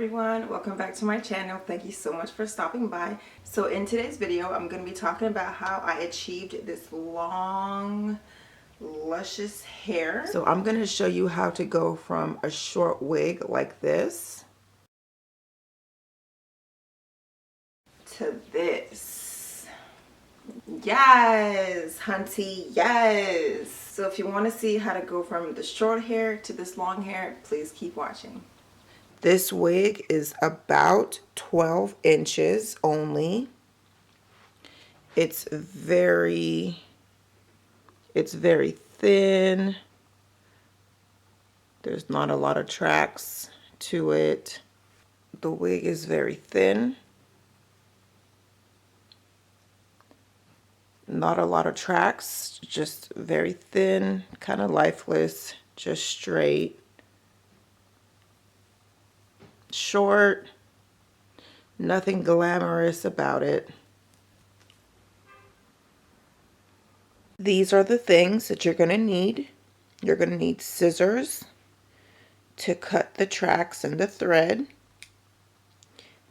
everyone, welcome back to my channel. Thank you so much for stopping by. So in today's video I'm going to be talking about how I achieved this long luscious hair. So I'm going to show you how to go from a short wig like this to this. Yes, hunty, yes. So if you want to see how to go from the short hair to this long hair, please keep watching. This wig is about 12 inches only. It's very thin. There's not a lot of tracks to it. The wig is very thin. Not a lot of tracks, just very thin, kind of lifeless, just straight. Short, nothing glamorous about it. These are the things that you're going to need. You're going to need scissors to cut the tracks and the thread.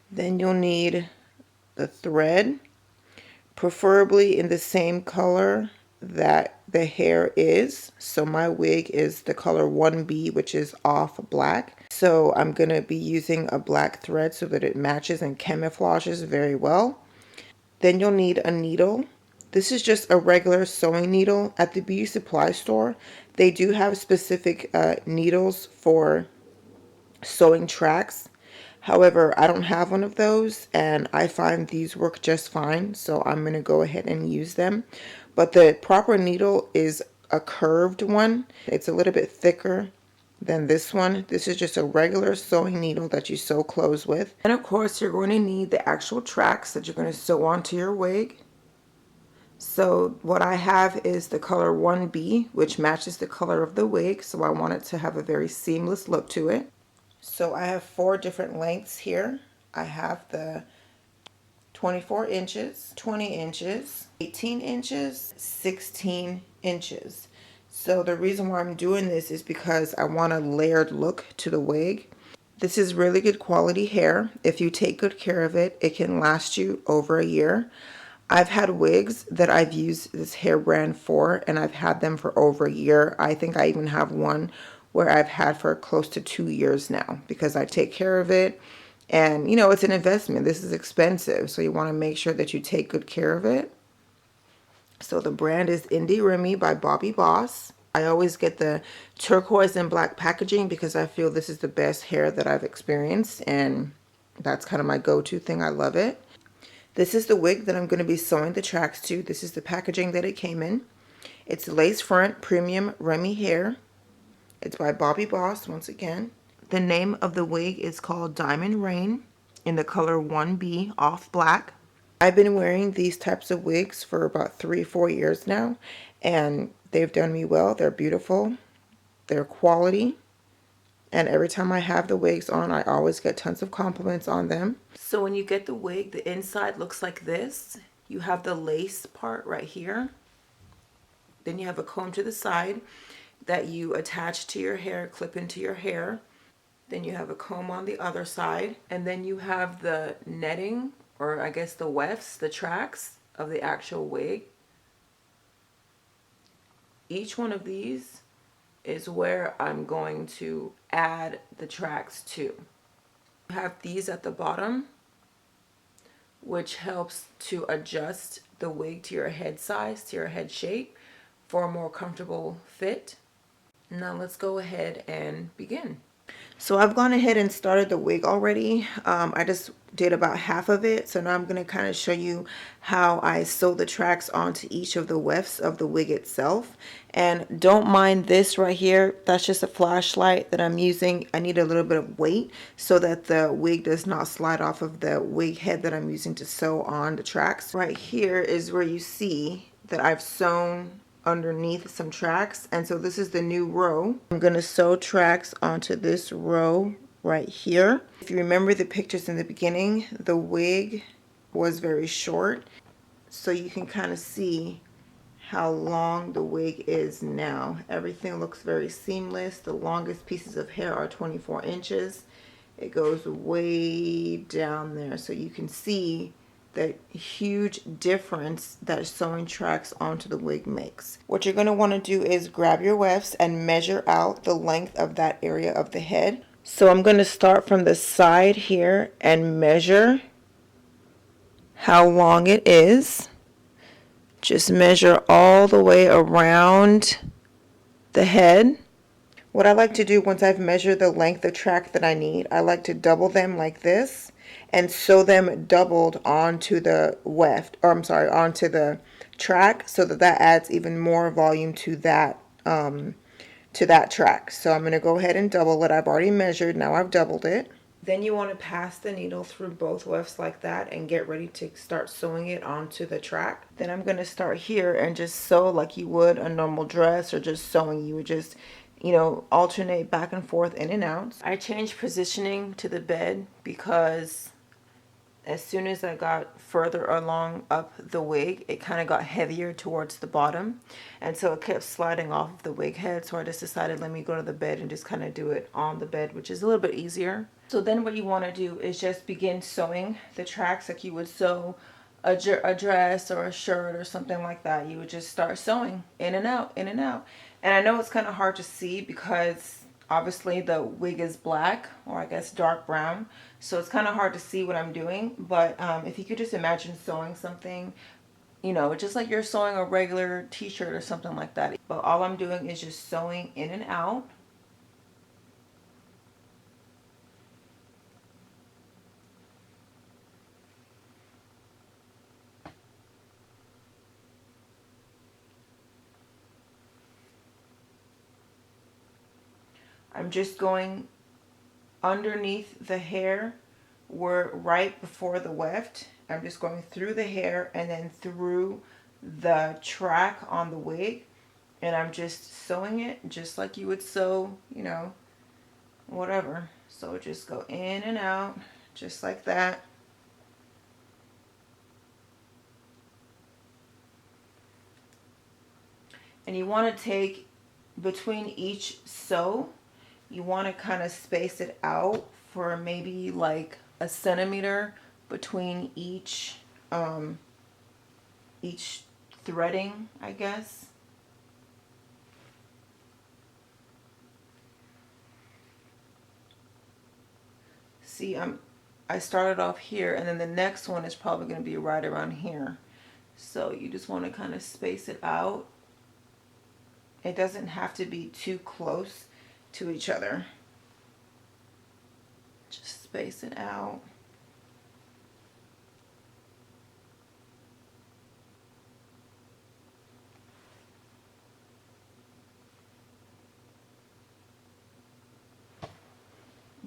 Then you'll need the thread, preferably in the same color that the hair is. So my wig is the color 1B, which is off black. So I'm going to be using a black thread so that it matches and camouflages very well. Then you'll need a needle. This is just a regular sewing needle. At the beauty supply store, they do have specific needles for sewing tracks. However, I don't have one of those, and I find these work just fine, so I'm going to go ahead and use them. But the proper needle is a curved one. It's a little bit thicker than this one. This is just a regular sewing needle that you sew clothes with. And of course, you're going to need the actual tracks that you're going to sew onto your wig. So what I have is the color 1B, which matches the color of the wig, so I want it to have a very seamless look to it. So I have 4 different lengths here. I have the 24 inches, 20 inches, 18 inches, 16 inches. So the reason why I'm doing this is because I want a layered look to the wig. This is really good quality hair. If you take good care of it, it can last you over a year. I've had wigs that I've used this hair brand for, and I've had them for over a year. I think I even have one where I've had for close to 2 years now because I take care of it. And, you know, it's an investment. This is expensive, so you want to make sure that you take good care of it. So the brand is Indi Remi by Bobbi Boss. I always get the turquoise and black packaging because I feel this is the best hair that I've experienced, and that's kind of my go-to thing. I love it. This is the wig that I'm going to be sewing the tracks to. This is the packaging that it came in. It's lace front premium Remi hair. It's by Bobbi Boss once again. The name of the wig is called Diamond Rain in the color 1B off black. I've been wearing these types of wigs for about 3-4 years now, and they've done me well. They're beautiful. They're quality. And every time I have the wigs on, I always get tons of compliments on them. So when you get the wig, the inside looks like this. You have the lace part right here. Then you have a comb to the side that you attach to your hair, clip into your hair. Then you have a comb on the other side. And then you have the netting, or I guess the wefts, the tracks of the actual wig. Each one of these is where I'm going to add the tracks to. You have these at the bottom, which helps to adjust the wig to your head size, to your head shape, for a more comfortable fit. Now let's go ahead and begin. So I've gone ahead and started the wig already. I just did about half of it. So now I'm going to kind of show you how I sew the tracks onto each of the wefts of the wig itself. And don't mind this right here. That's just a flashlight that I'm using. I need a little bit of weight so that the wig does not slide off of the wig head that I'm using to sew on the tracks. Right here is where you see that I've sewn underneath some tracks, and so this is the new row. I'm going to sew tracks onto this row right here. If you remember the pictures in the beginning, the wig was very short, so you can kind of see how long the wig is now. Everything looks very seamless. The longest pieces of hair are 24 inches. It goes way down there, so you can see the huge difference that sewing tracks onto the wig makes. What you're going to want to do is grab your wefts and measure out the length of that area of the head. So I'm going to start from the side here and measure how long it is. Just measure all the way around the head. What I like to do once I've measured the length of track that I need, I like to double them like this and sew them doubled onto the weft, or I'm sorry, onto the track, so that that adds even more volume to that track. So I'm going to go ahead and double it. I've already measured. Now I've doubled it. Then you want to pass the needle through both wefts like that and get ready to start sewing it onto the track. Then I'm going to start here and just sew like you would a normal dress, or just sewing. You would just, you know, alternate back and forth, in and out. I changed positioning to the bed because as soon as I got further along up the wig, it kind of got heavier towards the bottom, and so it kept sliding off of the wig head. So I just decided, let me go to the bed and just kind of do it on the bed, which is a little bit easier. So then what you want to do is just begin sewing the tracks like you would sew a dress or a shirt or something like that. You would just start sewing in and out, in and out. And I know it's kind of hard to see because obviously the wig is black, or I guess dark brown, so it's kind of hard to see what I'm doing. But if you could just imagine sewing something, you know, just like you're sewing a regular t-shirt or something like that. But all I'm doing is just sewing in and out. I'm just going underneath the hair, where right before the weft. I'm just going through the hair and then through the track on the wig, and I'm just sewing it just like you would sew, you know, whatever. So just go in and out just like that. And you want to take between each sew, you want to kind of space it out for maybe like a centimeter between each threading, I guess. See, I started off here, and then the next one is probably going to be right around here. So you just want to kind of space it out. It doesn't have to be too close to each other. Just space it out.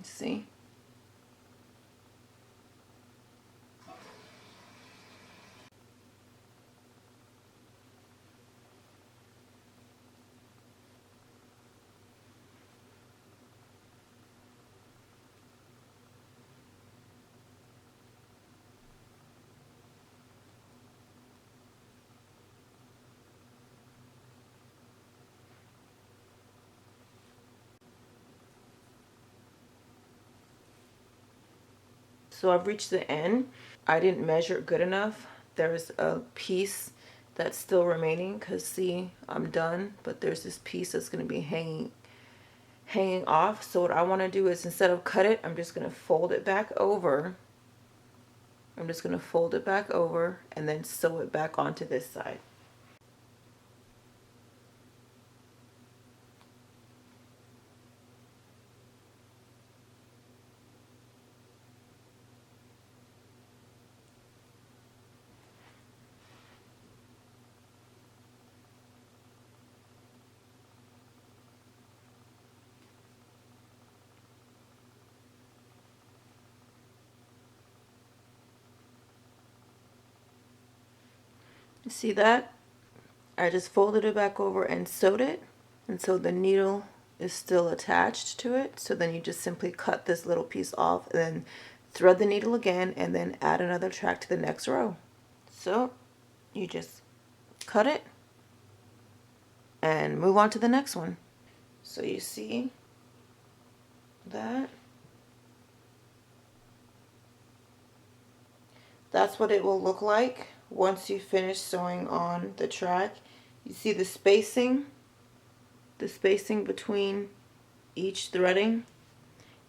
See? So I've reached the end. I didn't measure it good enough. There's a piece that's still remaining, because see, I'm done, but there's this piece that's going to be hanging off. So what I want to do is, instead of cut it, I'm just going to fold it back over. I'm just going to fold it back over and then sew it back onto this side. You see that? I just folded it back over and sewed it, and so the needle is still attached to it. So then you just simply cut this little piece off and then thread the needle again, and then add another track to the next row. So you just cut it and move on to the next one. So you see that? That's what it will look like once you finish sewing on the track. You see the spacing between each threading.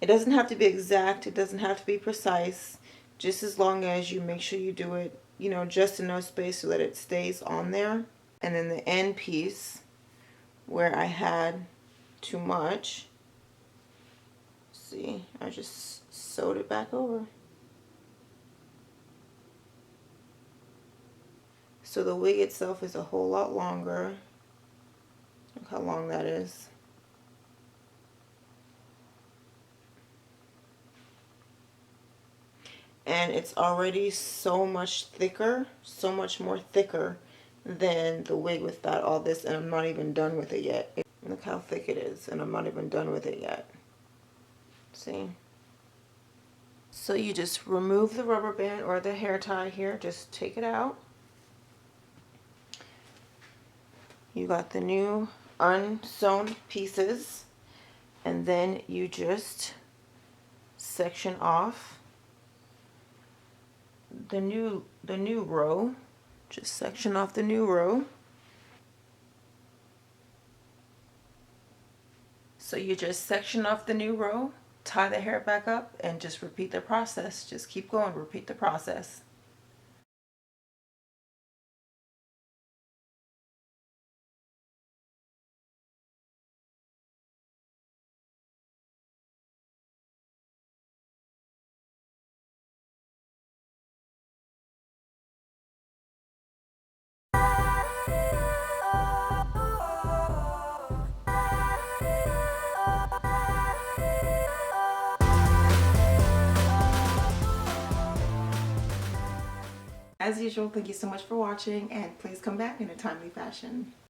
It doesn't have to be exact, it doesn't have to be precise, just as long as you make sure you do it, you know, just enough space so that it stays on there. And then the end piece where I had too much, see, I just sewed it back over. So the wig itself is a whole lot longer. Look how long that is. And it's already so much thicker, so much more thicker than the wig without all this, and I'm not even done with it yet. Look how thick it is, and I'm not even done with it yet. See? So you just remove the rubber band or the hair tie here, just take it out. You got the new unsewn pieces, and then you just section off the new row. Just section off the new row. So you just section off the new row, tie the hair back up, and just repeat the process. Just keep going, repeat the process. As usual, thank you so much for watching, and please come back in a timely fashion.